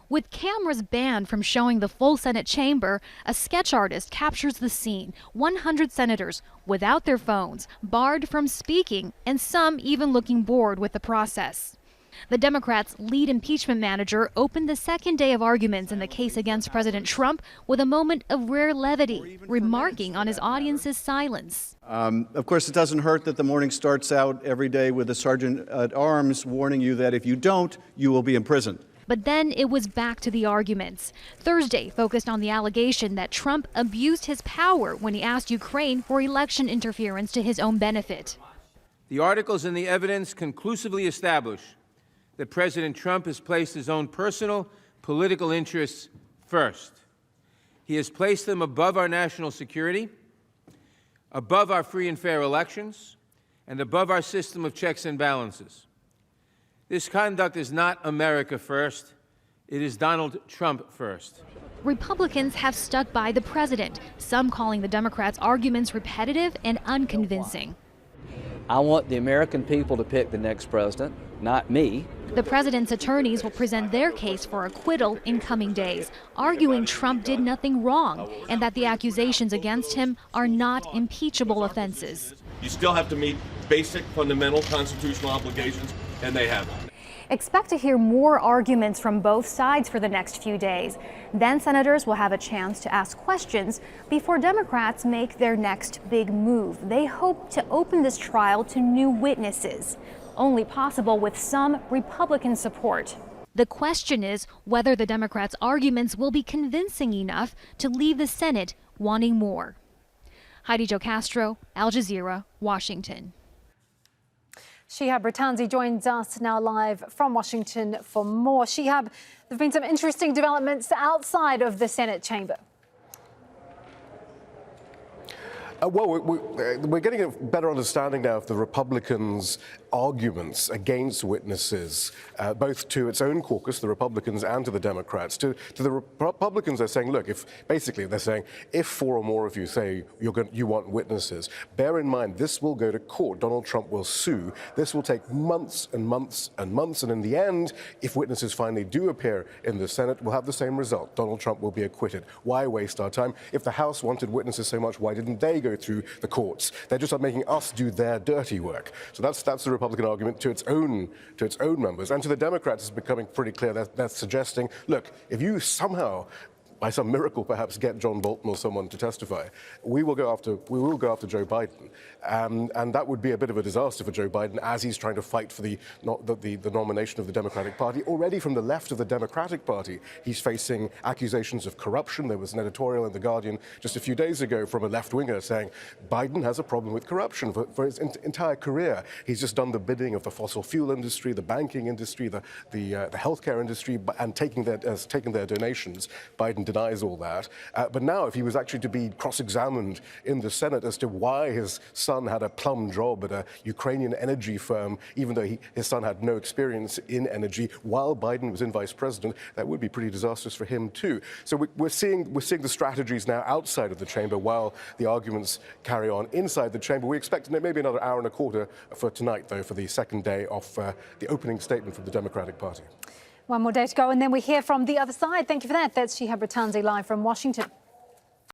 With cameras banned from showing the full Senate chamber, a sketch artist captures the scene. 100 senators without their phones, barred from speaking, and some even looking bored with the process. The Democrats' lead impeachment manager opened the second day of arguments in the case against President Trump with a moment of rare levity, remarking on his audience's silence. Of course, it doesn't hurt that the morning starts out every day with a sergeant at arms warning you that if you don't, you will be imprisoned. But then it was back to the arguments. Thursday focused on the allegation that Trump abused his power when he asked Ukraine for election interference to his own benefit. The articles and the evidence conclusively establish that President Trump has placed his own personal political interests first. He has placed them above our national security, above our free and fair elections, and above our system of checks and balances. This conduct is not America first, it is Donald Trump first. Republicans have stuck by the president, some calling the Democrats' arguments repetitive and unconvincing. I want the American people to pick the next president, not me. The president's attorneys will present their case for acquittal in coming days, arguing Trump did nothing wrong and that the accusations against him are not impeachable offenses. You still have to meet basic fundamental constitutional obligations, and they haven't. Expect to hear more arguments from both sides for the next few days. Then senators will have a chance to ask questions before Democrats make their next big move. They hope to open this trial to new witnesses, only possible with some Republican support. The question is whether the Democrats' arguments will be convincing enough to leave the Senate wanting more. Heidi Zhou-Castro, Al Jazeera, Washington. SHIHAB RATTANSI joins us now live from Washington for more. SHIHAB, there have been some interesting developments outside of the Senate chamber. We're getting a better understanding now of the Republicans' arguments against witnesses, both to its own caucus, the Republicans, and to the Democrats. To the Republicans, they're saying, look, they're saying, if 4 or more of you say you want witnesses, bear in mind this will go to court. Donald Trump will sue. This will take months and months and months, and in the end, if witnesses finally do appear in the Senate, we'll have the same result. Donald Trump will be acquitted. Why waste our time? If the House wanted witnesses so much, why didn't they go through the courts? They're just making us do their dirty work. So that's the Republican argument to its own members. And to the Democrats, it's becoming pretty clear that they're suggesting, look, if you somehow, by some miracle perhaps, get John Bolton or someone to testify, we will go after Joe Biden. And that would be a bit of a disaster for Joe Biden as he's trying to fight for the nomination of the Democratic Party. Already from the left of the Democratic Party, he's facing accusations of corruption. There was an editorial in The Guardian just a few days ago from a left-winger saying Biden has a problem with corruption for his entire career. He's just done the bidding of the fossil fuel industry, the banking industry, the healthcare industry, and taking their donations. Biden denies all that. But now, if he was actually to be cross-examined in the Senate as to why his son had a plum job at a Ukrainian energy firm, even though his son had no experience in energy, while Biden was in vice president, that would be pretty disastrous for him too. So we're seeing the strategies now outside of the chamber while the arguments carry on inside the chamber. We expect maybe another hour and a quarter for tonight, though, for the second day of the opening statement from the Democratic Party. One more day to go, and then we hear from the other side. Thank you for that. That's SHIHAB RATTANSI live from Washington.